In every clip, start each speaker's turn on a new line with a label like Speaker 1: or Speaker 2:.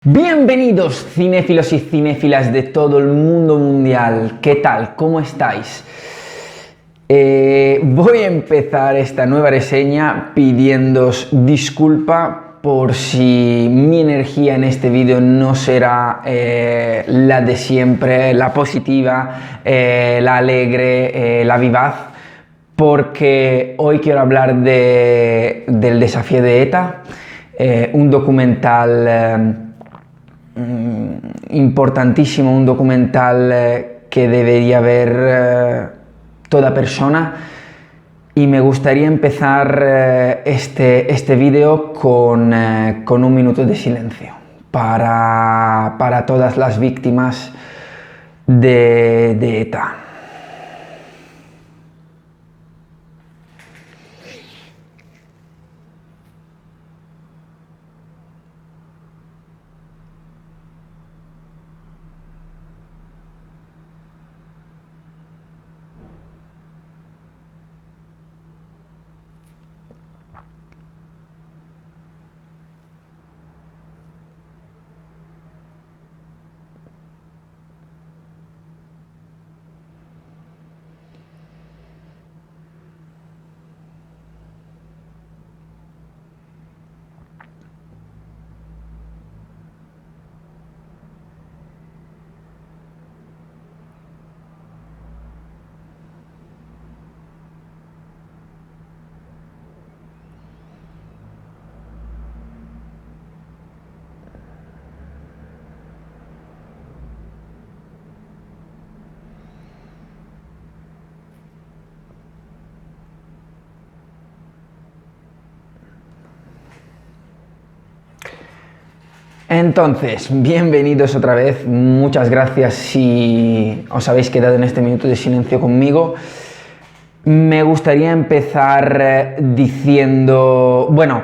Speaker 1: Bienvenidos cinéfilos y cinéfilas de todo el mundo mundial. ¿Qué tal? ¿Cómo estáis? Voy a empezar esta nueva reseña pidiéndoos disculpa por si mi energía en este vídeo no será la de siempre, la positiva, la alegre, la vivaz, porque hoy quiero hablar del desafío de ETA, un documental importantísimo, un documental que debería ver toda persona, y me gustaría empezar este vídeo con un minuto de silencio para todas las víctimas de ETA. Entonces, bienvenidos otra vez, muchas gracias si os habéis quedado en este minuto de silencio conmigo. Me gustaría empezar diciendo, bueno,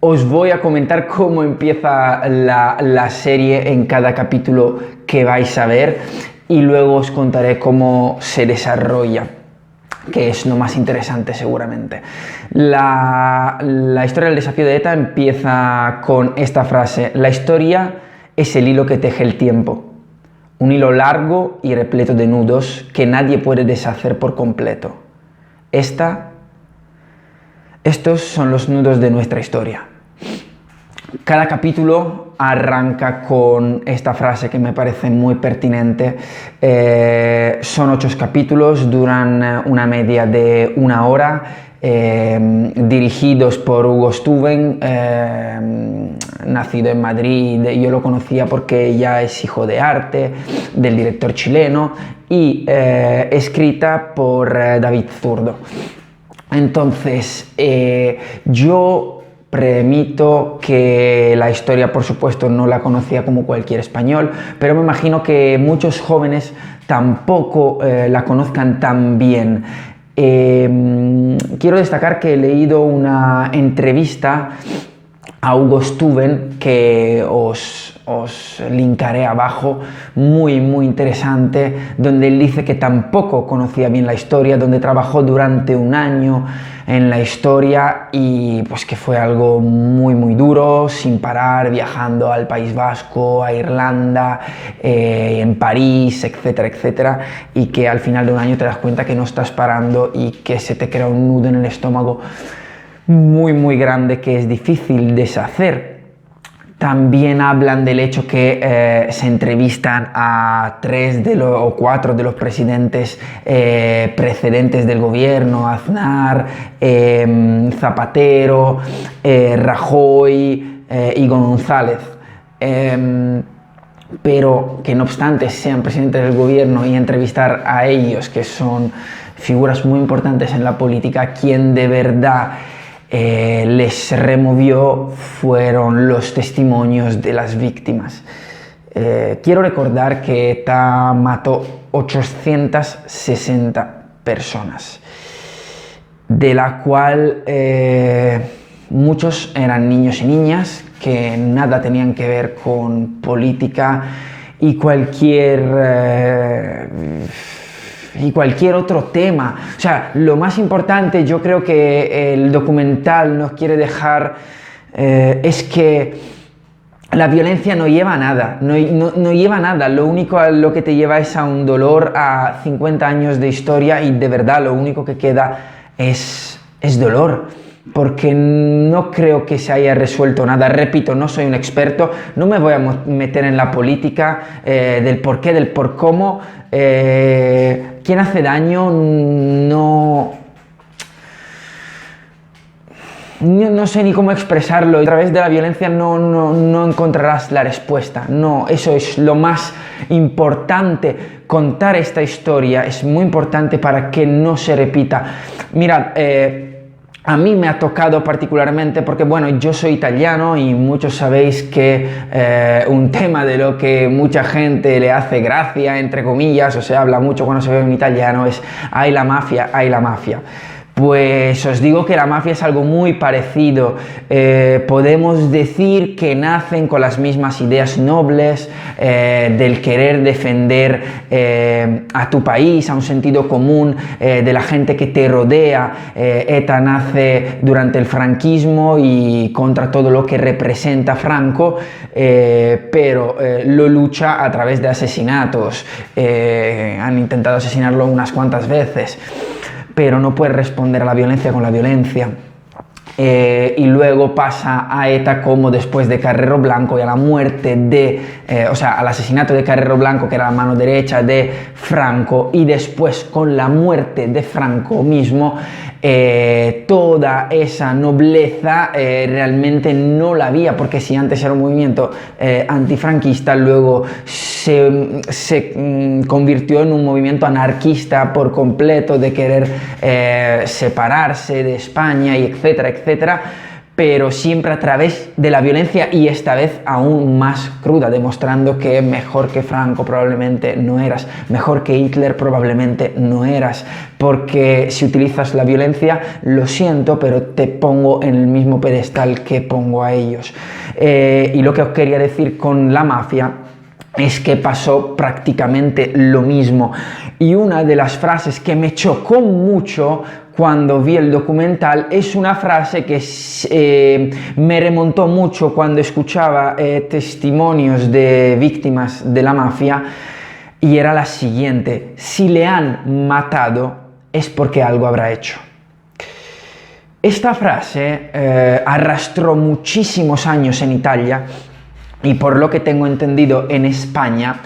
Speaker 1: os voy a comentar cómo empieza la serie en cada capítulo que vais a ver y luego os contaré cómo se desarrolla, que es lo más interesante seguramente. La historia del desafío de ETA empieza con esta frase: la historia es el hilo que teje el tiempo, un hilo largo y repleto de nudos que nadie puede deshacer por completo. Estos son los nudos de nuestra historia. Cada capítulo arranca con esta frase que me parece muy pertinente. Son 8 capítulos, duran una media de 1 hora, dirigidos por Hugo Stuven, nacido en Madrid. Yo lo conocía porque ella es hijo de arte, del director chileno, y escrita por David Zurdo. Entonces, yo premito que la historia, por supuesto, no la conocía como cualquier español, pero me imagino que muchos jóvenes tampoco la conozcan tan bien. Quiero destacar que he leído una entrevista a Hugo Stuven que os linkaré abajo, muy interesante, donde él dice que tampoco conocía bien la historia, donde trabajó durante 1 año en la historia y pues que fue algo muy duro, sin parar, viajando al País Vasco, a Irlanda, en París, etcétera, y que al final de 1 año te das cuenta que no estás parando y que se te crea un nudo en el estómago muy grande que es difícil deshacer. También hablan del hecho que se entrevistan a 3 o 4 de los presidentes precedentes del gobierno: Aznar, Zapatero, Rajoy y González. Pero que no obstante sean presidentes del gobierno y entrevistar a ellos, que son figuras muy importantes en la política, quien de verdad les removió fueron los testimonios de las víctimas. Quiero recordar que ETA mató 860 personas, de la cual muchos eran niños y niñas que nada tenían que ver con política y cualquier otro tema. O sea, lo más importante, yo creo que el documental nos quiere dejar es que la violencia no lleva a nada, no lleva a nada, lo único a lo que te lleva es a un dolor, a 50 años de historia, y de verdad lo único que queda es dolor, porque no creo que se haya resuelto nada. Repito, no soy un experto, no me voy a meter en la política del por qué, del por cómo. Quien hace daño no sé ni cómo expresarlo. A través de la violencia no encontrarás la respuesta. No, eso es lo más importante. Contar esta historia es muy importante para que no se repita. Mirad, a mí me ha tocado particularmente porque, bueno, yo soy italiano y muchos sabéis que un tema de lo que mucha gente le hace gracia, entre comillas, o se habla mucho cuando se ve un italiano, es ¡ay la mafia, ay la mafia! Pues os digo que la mafia es algo muy parecido. Podemos decir que nacen con las mismas ideas nobles del querer defender a tu país, a un sentido común de la gente que te rodea. ETA nace durante el franquismo y contra todo lo que representa Franco, pero lo lucha a través de asesinatos. Han intentado asesinarlo unas cuantas veces, pero no puede responder a la violencia con la violencia. Y luego pasa a ETA como después de Carrero Blanco y a la muerte al asesinato de Carrero Blanco, que era la mano derecha de Franco, y después con la muerte de Franco mismo, toda esa nobleza realmente no la había, porque si antes era un movimiento antifranquista, luego se convirtió en un movimiento anarquista por completo, de querer separarse de España, y etcétera, etcétera, pero siempre a través de la violencia, y esta vez aún más cruda, demostrando que mejor que Franco probablemente no eras, mejor que Hitler probablemente no eras, porque si utilizas la violencia, lo siento, pero te pongo en el mismo pedestal que pongo a ellos. Y lo que os quería decir con la mafia es que pasó prácticamente lo mismo, y una de las frases que me chocó mucho cuando vi el documental es una frase que me remontó mucho cuando escuchaba testimonios de víctimas de la mafia, y era la siguiente: si le han matado es porque algo habrá hecho. Esta frase arrastró muchísimos años en Italia, y por lo que tengo entendido en España,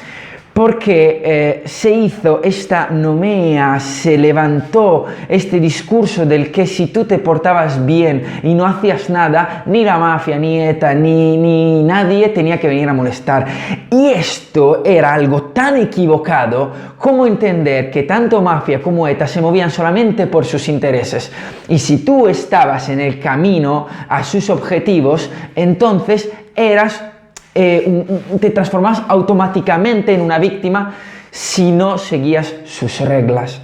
Speaker 1: porque se hizo esta nomea, se levantó este discurso del que si tú te portabas bien y no hacías nada, ni la mafia, ni ETA, ni nadie tenía que venir a molestar. Y esto era algo tan equivocado como entender que tanto mafia como ETA se movían solamente por sus intereses. Y si tú estabas en el camino a sus objetivos, entonces te transformas automáticamente en una víctima si no seguías sus reglas.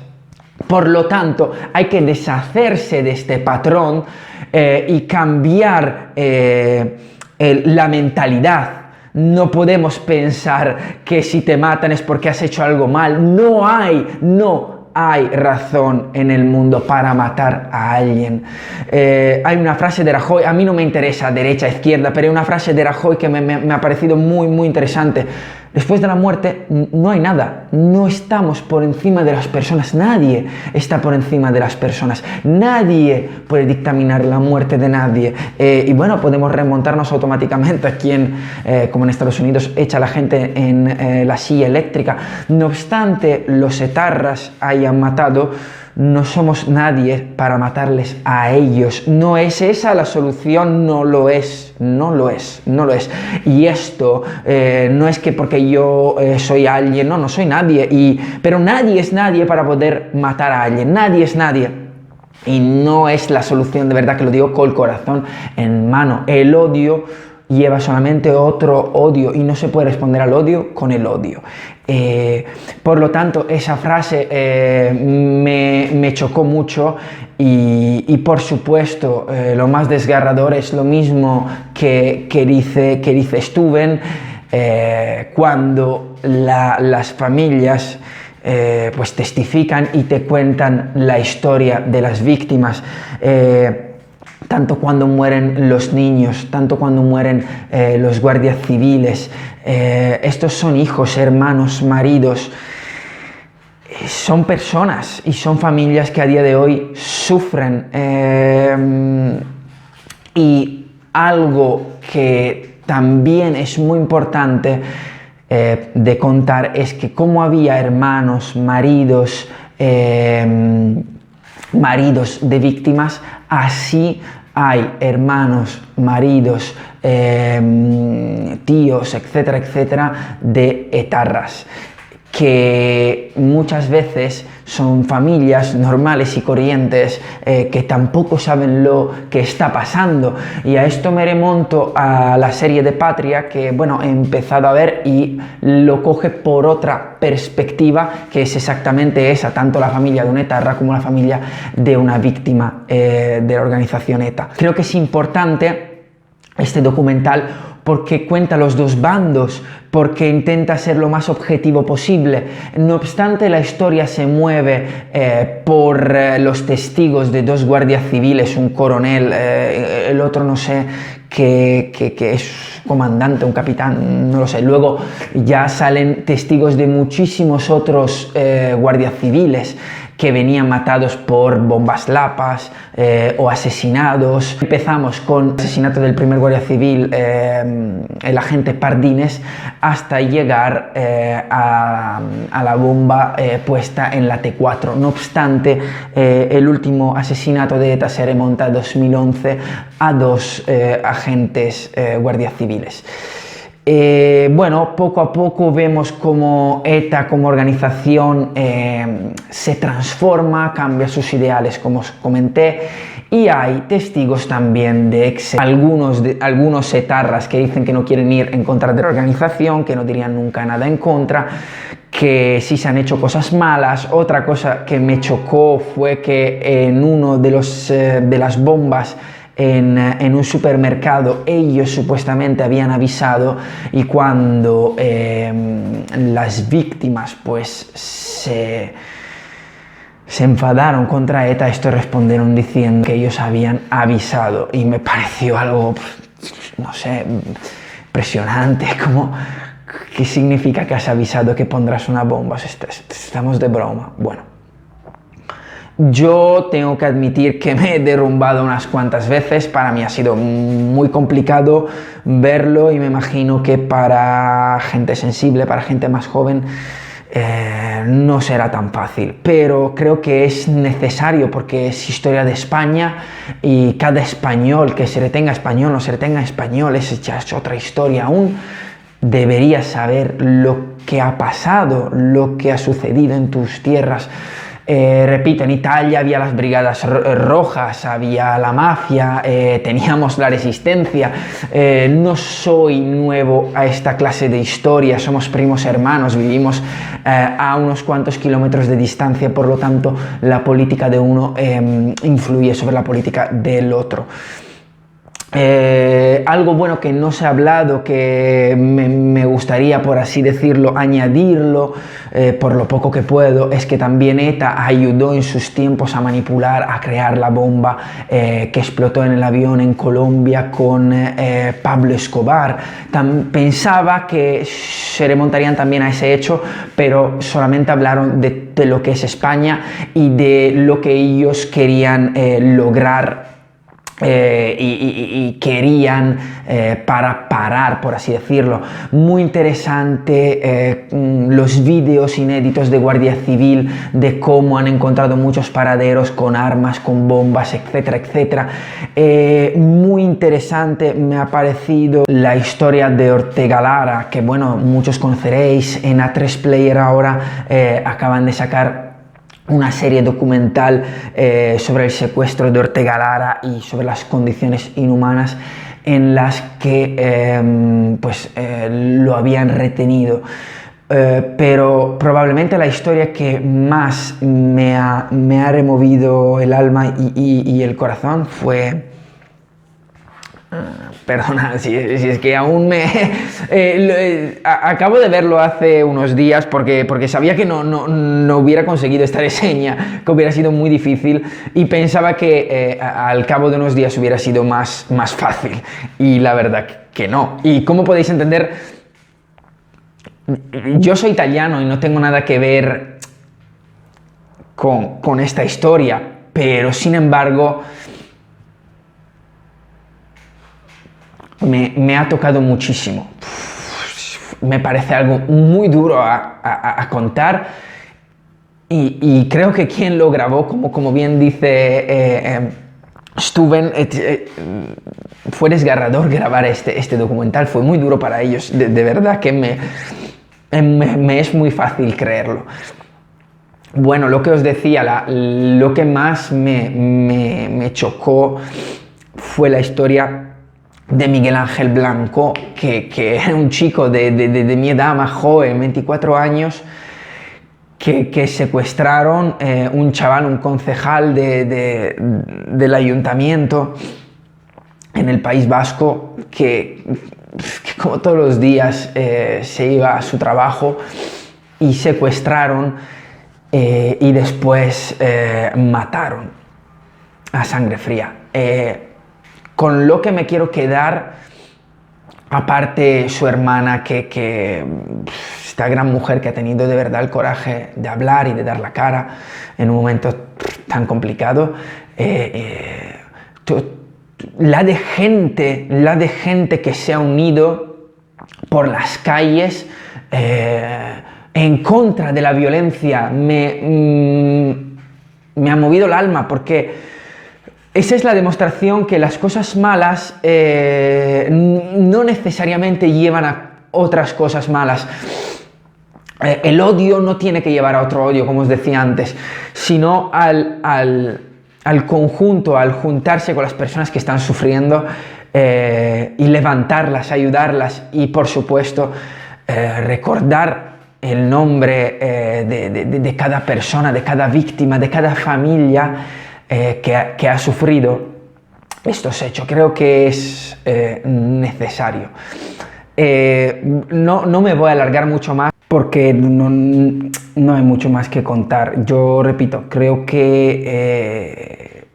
Speaker 1: Por lo tanto, hay que deshacerse de este patrón y cambiar la mentalidad. No podemos pensar que si te matan es porque has hecho algo mal. No hay razón en el mundo para matar a alguien. Hay una frase de Rajoy, a mí no me interesa derecha, izquierda, pero hay una frase de Rajoy que me ha parecido muy, muy interesante. Después de la muerte no hay nada, no estamos por encima de las personas, nadie está por encima de las personas, nadie puede dictaminar la muerte de nadie. Y bueno, podemos remontarnos automáticamente a quien, como en Estados Unidos, echa a la gente en la silla eléctrica. No obstante los etarras hayan matado, no somos nadie para matarles a ellos. No es esa la solución, no lo es. Y esto no es que porque yo soy alguien, no soy nadie, pero nadie es nadie para poder matar a alguien, nadie es nadie. Y no es la solución, de verdad que lo digo con el corazón en mano. El odio lleva solamente otro odio, y no se puede responder al odio con el odio. Por lo tanto, esa frase me chocó mucho, y por supuesto lo más desgarrador es lo mismo que dice Steuben, cuando las familias pues testifican y te cuentan la historia de las víctimas. tanto cuando mueren los niños, tanto cuando mueren los guardias civiles. Estos son hijos, hermanos, maridos. Son personas y son familias que a día de hoy sufren. Y algo que también es muy importante de contar es que como había hermanos, maridos de víctimas, así hay hermanos, maridos, tíos, etcétera, etcétera, de etarras, que muchas veces son familias normales y corrientes que tampoco saben lo que está pasando. Y a esto me remonto a la serie de Patria, que bueno, he empezado a ver y lo coge por otra perspectiva, que es exactamente esa, tanto la familia de un etarra como la familia de una víctima de la organización ETA. Creo que es importante este documental porque cuenta los dos bandos, porque intenta ser lo más objetivo posible. No obstante, la historia se mueve por los testigos de dos guardias civiles, un coronel, el otro no sé, que es comandante, un capitán, no lo sé. Luego ya salen testigos de muchísimos otros guardias civiles que venían matados por bombas lapas o asesinados. Empezamos con el asesinato del primer guardia civil, el agente Pardines, hasta llegar a la bomba puesta en la T4. No obstante, el último asesinato de ETA se remonta a 2011 a dos agentes guardias civiles. Bueno, poco a poco vemos cómo ETA como organización se transforma, cambia sus ideales, como os comenté, y hay testigos también de algunos etarras que dicen que no quieren ir en contra de la organización, que no dirían nunca nada en contra, que sí se han hecho cosas malas. Otra cosa que me chocó fue que en uno de las bombas en un supermercado ellos supuestamente habían avisado, y cuando las víctimas pues se enfadaron contra ETA, estos respondieron diciendo que ellos habían avisado, y me pareció algo, no sé, impresionante. Como, ¿qué significa que has avisado que pondrás una bomba? Estamos de broma. Bueno, yo tengo que admitir que me he derrumbado unas cuantas veces. Para mí ha sido muy complicado verlo, y me imagino que para gente sensible, para gente más joven, no será tan fácil, pero creo que es necesario porque es historia de España, y cada español, que se le tenga español o no se le tenga español, es otra historia aún. Deberías saber lo que ha pasado, lo que ha sucedido en tus tierras. Repito, en Italia había las brigadas rojas, había la mafia, teníamos la resistencia. No soy nuevo a esta clase de historia, somos primos hermanos, vivimos a unos cuantos kilómetros de distancia, por lo tanto la política de uno influye sobre la política del otro. Algo bueno que no se ha hablado, que me gustaría, por así decirlo, añadirlo por lo poco que puedo, es que también ETA ayudó en sus tiempos a manipular, a crear la bomba que explotó en el avión en Colombia con Pablo Escobar. Pensaba que se remontarían también a ese hecho, pero solamente hablaron de lo que es España y de lo que ellos querían lograr y querían para parar, por así decirlo. Muy interesante los vídeos inéditos de Guardia Civil, de cómo han encontrado muchos paraderos con armas, con bombas, etcétera, etcétera. Muy interesante me ha parecido la historia de Ortega Lara, que bueno, muchos conoceréis. En A3 Player ahora acaban de sacar una serie documental sobre el secuestro de Ortega Lara y sobre las condiciones inhumanas en las que lo habían retenido. Pero probablemente la historia que más me ha removido el alma y el corazón fue Perdona, si es que aún me... acabo de verlo hace unos días porque sabía que no hubiera conseguido esta reseña, que hubiera sido muy difícil y pensaba que al cabo de unos días hubiera sido más fácil y la verdad que no. Y como podéis entender, yo soy italiano y no tengo nada que ver con esta historia, pero sin embargo... Me ha tocado muchísimo. Me parece algo muy duro a contar y creo que quien lo grabó, como bien dice Stuven, fue desgarrador grabar este documental, fue muy duro para ellos, de verdad que me es muy fácil creerlo. Bueno, lo que os decía, lo que más me chocó fue la historia de Miguel Ángel Blanco, que era un chico de mi edad, más joven, 24 años, que secuestraron un chaval, un concejal del ayuntamiento en el País Vasco, que como todos los días se iba a su trabajo y secuestraron y después mataron a sangre fría. Con lo que me quiero quedar, aparte su hermana, que esta gran mujer que ha tenido de verdad el coraje de hablar y de dar la cara en un momento tan complicado, la de gente que se ha unido por las calles en contra de la violencia, me ha movido el alma, porque esa es la demostración que las cosas malas no necesariamente llevan a otras cosas malas. El odio no tiene que llevar a otro odio, como os decía antes, sino al conjunto, al juntarse con las personas que están sufriendo y levantarlas, ayudarlas y, por supuesto, recordar el nombre de cada persona, de cada víctima, de cada familia que ha sufrido estos hechos. Creo que es necesario. No me voy a alargar mucho más porque no hay mucho más que contar. Yo repito, creo que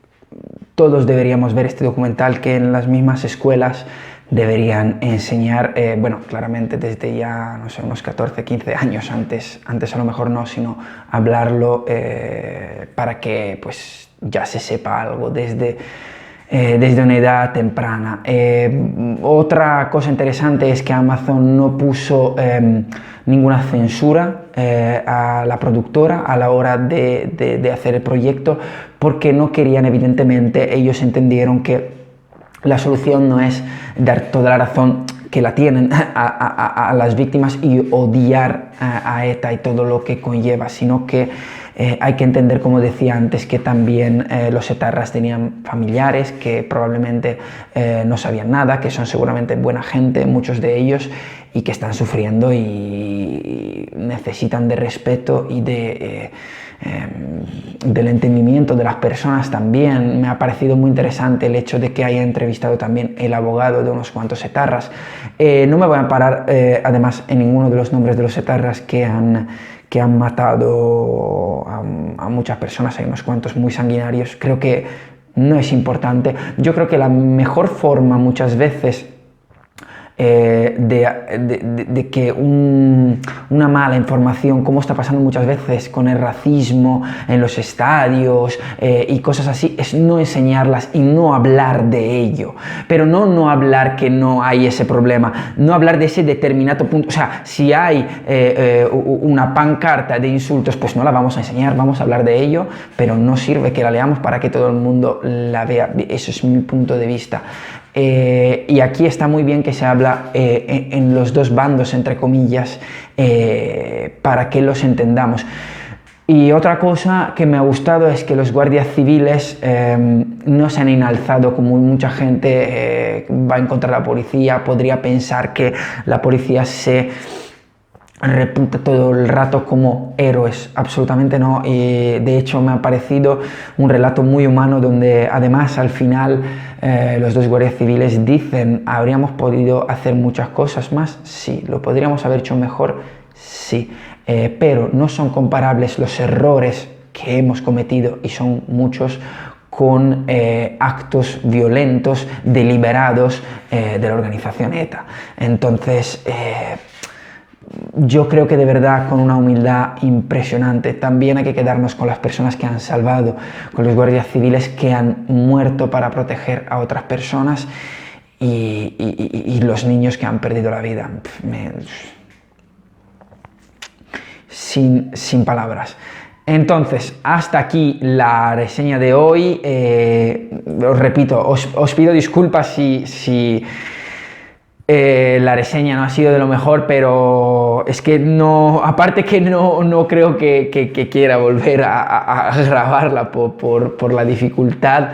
Speaker 1: todos deberíamos ver este documental, que en las mismas escuelas deberían enseñar, bueno, claramente desde ya, no sé, unos 14, 15 años, antes a lo mejor no, sino hablarlo para que pues ya se sepa algo desde una edad temprana. Otra cosa interesante es que Amazon no puso ninguna censura a la productora a la hora de hacer el proyecto, porque no querían, evidentemente, ellos entendieron que la solución no es dar toda la razón, que la tienen, a las víctimas y odiar a ETA y todo lo que conlleva, sino que hay que entender, como decía antes, que también los etarras tenían familiares que probablemente no sabían nada, que son seguramente buena gente, muchos de ellos, y que están sufriendo y necesitan de respeto y del entendimiento de las personas también. Me ha parecido muy interesante el hecho de que haya entrevistado también el abogado de unos cuantos etarras. No me voy a parar además en ninguno de los nombres de los etarras que han matado a muchas personas. Hay unos cuantos muy sanguinarios. Creo que no es importante. Yo creo que la mejor forma muchas veces de que una mala información, como está pasando muchas veces con el racismo en los estadios y cosas así, es no enseñarlas y no hablar de ello, pero no hablar que no hay ese problema, no hablar de ese determinado punto. O sea, si hay una pancarta de insultos, pues no la vamos a enseñar, vamos a hablar de ello, pero no sirve que la leamos para que todo el mundo la vea. Eso es mi punto de vista. Y aquí está muy bien que se habla en los dos bandos, entre comillas, para que los entendamos. Y otra cosa que me ha gustado es que los guardias civiles no se han enalzado como mucha gente va en contra de la policía. Podría pensar que la policía se reputa todo el rato como héroes. Absolutamente no. De hecho, me ha parecido un relato muy humano, donde además al final los dos guardias civiles dicen, ¿habríamos podido hacer muchas cosas más? Sí. ¿Lo podríamos haber hecho mejor? Sí. Pero no son comparables los errores que hemos cometido, y son muchos, con actos violentos deliberados de la organización ETA. Entonces, yo creo que de verdad, con una humildad impresionante, también hay que quedarnos con las personas que han salvado, con los guardias civiles que han muerto para proteger a otras personas, y los niños que han perdido la vida. Sin palabras. Entonces, hasta aquí la reseña de hoy. Os repito, os pido disculpas si la reseña no ha sido de lo mejor, pero es que no, aparte que no creo que quiera volver a grabarla por la dificultad,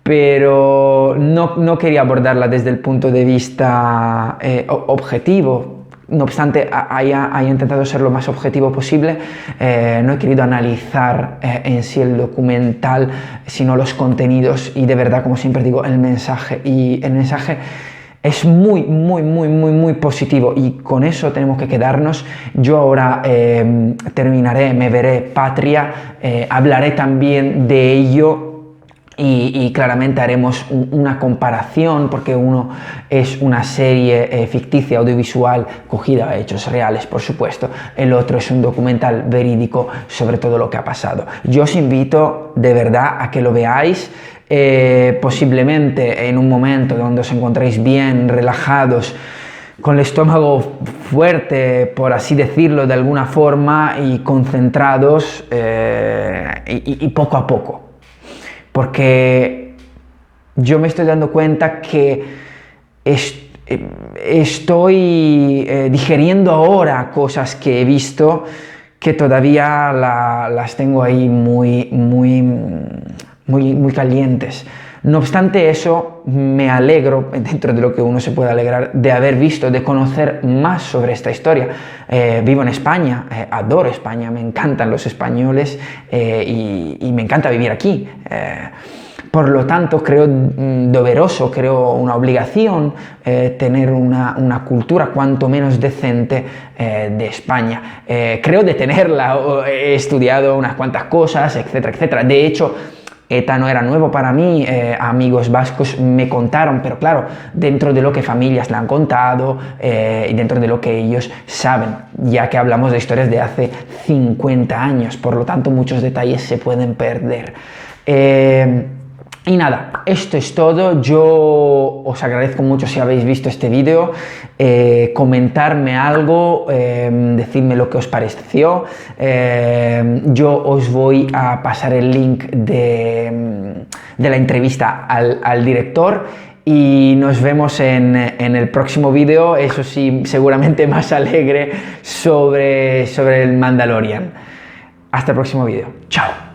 Speaker 1: pero no quería abordarla desde el punto de vista objetivo. No obstante, haya intentado ser lo más objetivo posible. No he querido analizar en sí el documental, sino los contenidos y, de verdad, como siempre digo, el mensaje. Y el mensaje es muy positivo, y con eso tenemos que quedarnos. Yo ahora terminaré, me veré Patria, hablaré también de ello. Y claramente haremos una comparación, porque uno es una serie ficticia audiovisual cogida a hechos reales, por supuesto. El otro es un documental verídico sobre todo lo que ha pasado. Yo os invito de verdad a que lo veáis. Posiblemente en un momento donde os encontréis bien, relajados, con el estómago fuerte, por así decirlo de alguna forma, y concentrados, y poco a poco. Porque yo me estoy dando cuenta que estoy digiriendo ahora cosas que he visto, que todavía las tengo ahí muy calientes. No obstante eso, me alegro, dentro de lo que uno se puede alegrar, de haber visto, de conocer más sobre esta historia. Vivo en España, adoro España, me encantan los españoles, y me encanta vivir aquí. Por lo tanto, creo deberoso, creo una obligación tener una cultura cuanto menos decente de España. Creo de tenerla, he estudiado unas cuantas cosas, etcétera, etcétera. De hecho, ETA no era nuevo para mí, amigos vascos me contaron, pero claro, dentro de lo que familias le han contado, y dentro de lo que ellos saben, ya que hablamos de historias de hace 50 años, por lo tanto muchos detalles se pueden perder. Y nada, esto es todo. Yo os agradezco mucho si habéis visto este vídeo, comentarme algo, decidme lo que os pareció. Yo os voy a pasar el link de la entrevista al director, y nos vemos en el próximo vídeo, eso sí, seguramente más alegre, sobre el Mandalorian. Hasta el próximo vídeo. Chao.